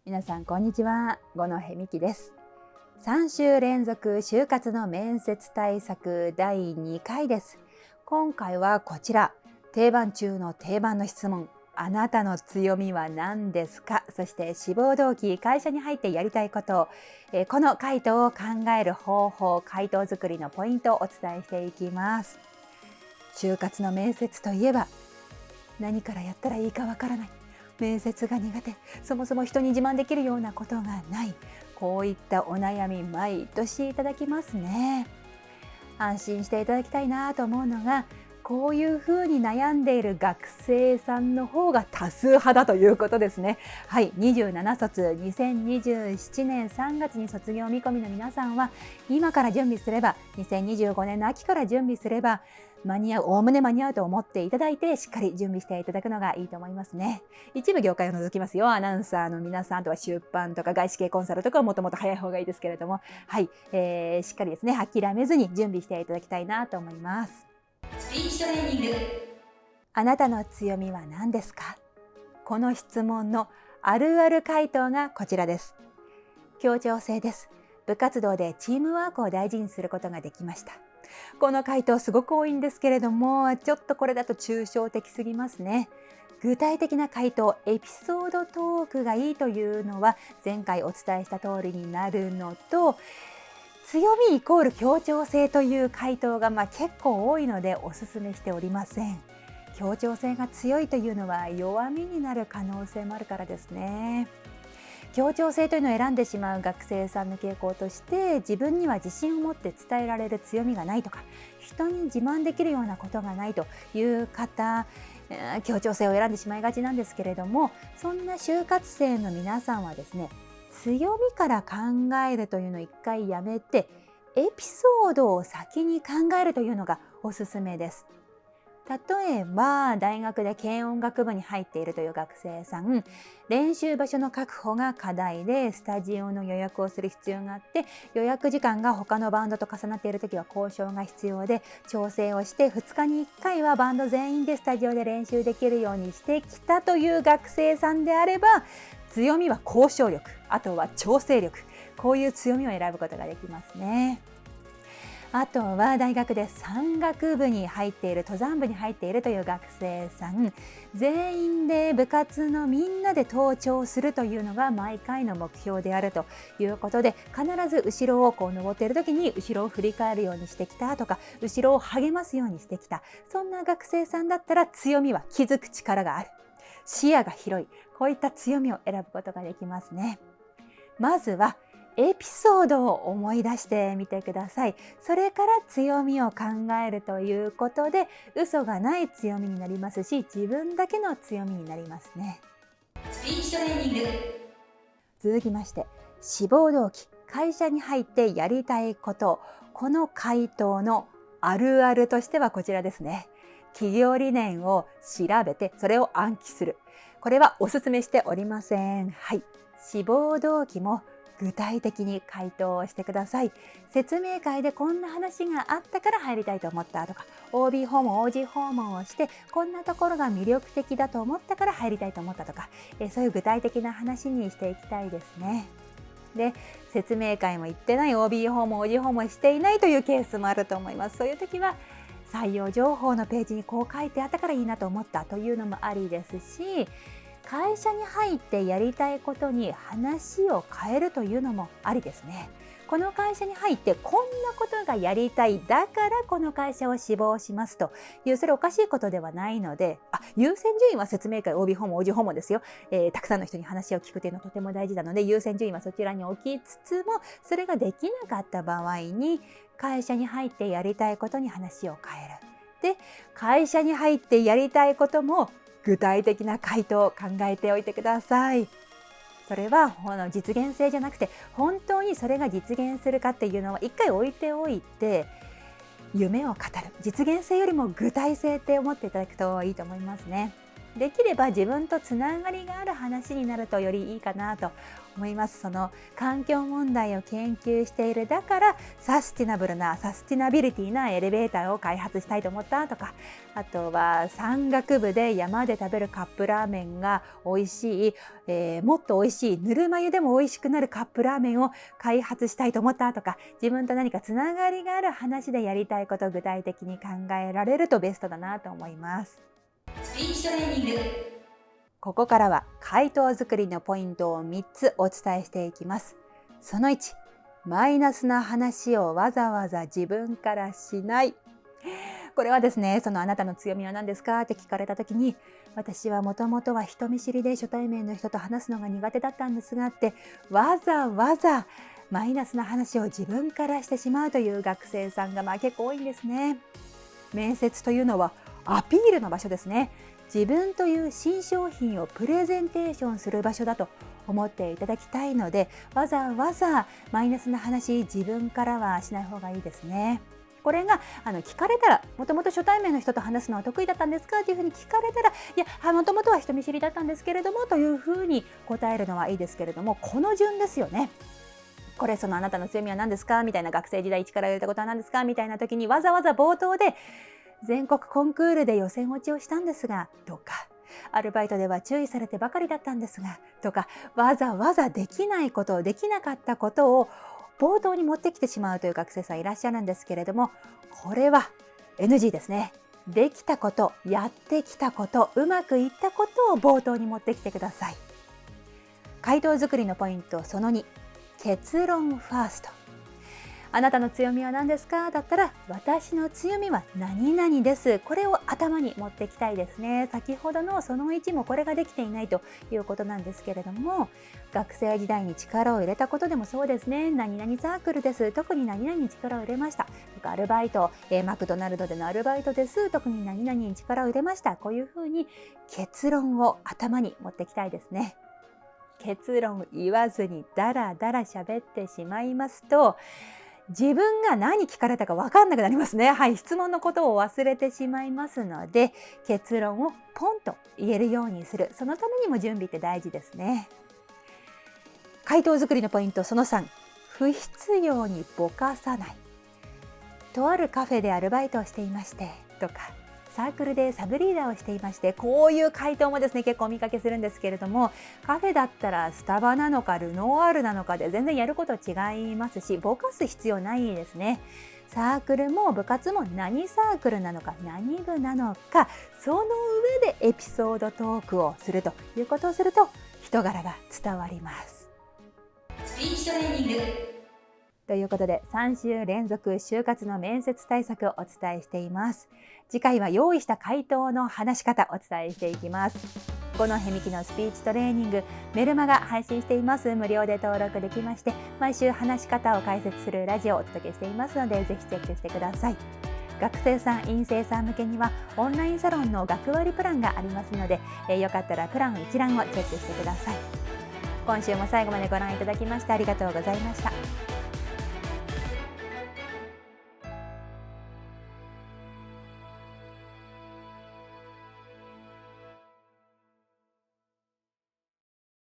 皆さんこんにちは、五戸美希です。3週連続就活の面接対策第2回です。今回はこちら、定番中の定番の質問。あなたの強みは何ですか？そして志望動機、会社に入ってやりたいこと、この回答を考える方法、回答作りのポイントをお伝えしていきます。就活の面接といえば、何からやったらいいかわからない。面接が苦手、そもそも人に自慢できるようなことがない、こういったお悩み毎年いただきますね。安心していただきたいなと思うのが、こういうふうに悩んでいる学生さんの方が多数派だということですね。はい、27卒2027年3月に卒業見込みの皆さんは、今から準備すれば、2025年の秋から準備すればおおむね間に合うと思っていただいて、しっかり準備していただくのがいいと思いますね。一部業界を除きますよ。アナウンサーの皆さん、あとは出版とか外資系コンサルとかはもともと早い方がいいですけれども、はい、しっかりですね、諦めずに準備していただきたいなと思います。スピーチトレーニング。あなたの強みは何ですか？この質問のあるある回答がこちらです。協調性です。部活動でチームワークを大事にすることができました。この回答すごく多いんですけれども、ちょっとこれだと抽象的すぎますね。具体的な回答、エピソードトークがいいというのは前回お伝えした通りになるのと、強みイコール協調性という回答が結構多いのでお勧めしておりません。協調性が強いというのは弱みになる可能性もあるからですね。協調性というのを選んでしまう学生さんの傾向として、自分には自信を持って伝えられる強みがないとか、人に自慢できるようなことがないという方、協調性を選んでしまいがちなんですけれども、そんな就活生の皆さんはですね、強みから考えるというのを一回やめて、エピソードを先に考えるというのがおすすめです。例えば大学で軽音楽部に入っているという学生さん、練習場所の確保が課題でスタジオの予約をする必要があって、予約時間が他のバンドと重なっているときは交渉が必要で、調整をして2日に1回はバンド全員でスタジオで練習できるようにしてきたという学生さんであれば、強みは交渉力、あとは調整力、こういう強みを選ぶことができますね。あとは大学で山岳部に入っている、登山部に入っているという学生さん、全員で部活のみんなで登頂するというのが毎回の目標であるということで、必ず後ろを登っている時に後ろを振り返るようにしてきたとか、後ろを励ますようにしてきた、そんな学生さんだったら強みは気づく力がある、視野が広い、こういった強みを選ぶことができますね。まずはエピソードを思い出してみてください。それから強みを考えるということで、嘘がない強みになりますし、自分だけの強みになりますね。スピーチトレーニング。続きまして、志望動機、会社に入ってやりたいこと、この回答のあるあるとしてはこちらですね。企業理念を調べてそれを暗記する。これはお勧めしておりません。はい。志望動機も具体的に回答をしてください。説明会でこんな話があったから入りたいと思ったとか、OB 訪問、OG 訪問をしてこんなところが魅力的だと思ったから入りたいと思ったとか、そういう具体的な話にしていきたいですね。で、説明会も行ってない、OB 訪問、OG 訪問していないというケースもあると思います。そういう時は採用情報のページにこう書いてあったからいいなと思ったというのもありですし、会社に入ってやりたいことに話を変えるというのもありですね。この会社に入ってこんなことがやりたい、だからこの会社を志望しますという、それおかしいことではないので、優先順位は説明会、OB 訪問、OG 訪問ですよ。たくさんの人に話を聞くというのはとても大事なので、優先順位はそちらに置きつつも、それができなかった場合に会社に入ってやりたいことに話を変える。で、会社に入ってやりたいことも具体的な回答を考えておいてください。それは実現性じゃなくて、本当にそれが実現するかっていうのは一回置いておいて、夢を語る、実現性よりも具体性って思っていただくといいと思いますね。できれば自分とつながりがある話になるとよりいいかなと思います。その環境問題を研究している、だからサスティナビリティなエレベーターを開発したいと思ったとか、あとは山岳部で山で食べるカップラーメンが美味しい、もっと美味しいぬるま湯でも美味しくなるカップラーメンを開発したいと思ったとか、自分と何かつながりがある話でやりたいことを具体的に考えられるとベストだなと思います。スピーチトレーニング。ここからは回答作りのポイントを3つお伝えしていきます。その1、マイナスな話をわざわざ自分からしない。これはですね、あなたの強みは何ですかって聞かれた時に、私はもともとは人見知りで初対面の人と話すのが苦手だったんですがって、わざわざマイナスな話を自分からしてしまうという学生さんが結構多いんですね。面接というのはアピールの場所ですね。自分という新商品をプレゼンテーションする場所だと思っていただきたいので、わざわざマイナスな話自分からはしない方がいいですね。これが聞かれたら、もともと初対面の人と話すのは得意だったんですかというふうに聞かれたら、いやもともとは人見知りだったんですけれどもというふうに答えるのはいいですけれども、この順ですよね。これあなたの強みは何ですかみたいな、学生時代力を入れたことは何ですかみたいな時に、わざわざ冒頭で全国コンクールで予選落ちをしたんですがとか、アルバイトでは注意されてばかりだったんですがとか、わざわざできないことを、できなかったことを冒頭に持ってきてしまうという学生さんいらっしゃるんですけれども、これは NG ですね。できたこと、やってきたこと、うまくいったことを冒頭に持ってきてください。回答作りのポイントその2、結論ファースト。あなたの強みは何ですかだったら、私の強みは何々です。これを頭に持っていきたいですね。先ほどのその1もこれができていないということなんですけれども、学生時代に力を入れたことでもそうですね。何々サークルです。特に何々に力を入れました。とかアルバイト、マクドナルドでのアルバイトです。特に何々に力を入れました。こういうふうに結論を頭に持っていきたいですね。結論言わずにダラダラ喋ってしまいますと、自分が何聞かれたか分かんなくなりますね。質問のことを忘れてしまいますので、結論をポンと言えるようにする。そのためにも準備って大事ですね。回答作りのポイントその3、不必要にぼかさない。とあるカフェでアルバイトをしていましてとか、サークルでサブリーダーをしていまして、こういう回答もですね、結構お見かけするんですけれども、カフェだったらスタバなのかルノワールなのかで全然やること違いますし、ぼかす必要ないですね。サークルも部活も何サークルなのか何部なのか、その上でエピソードトークをするということをすると人柄が伝わります。スピーチトレーニング。ということで、3週連続就活の面接対策をお伝えしています。次回は用意した回答の話し方をお伝えしていきます。五戸美希のスピーチトレーニング、メルマガ配信しています。無料で登録できまして、毎週話し方を解説するラジオをお届けしていますので、ぜひチェックしてください。学生さん、院生さん向けにはオンラインサロンの学割プランがありますので、よかったらプラン一覧をチェックしてください。今週も最後までご覧いただきましてありがとうございました。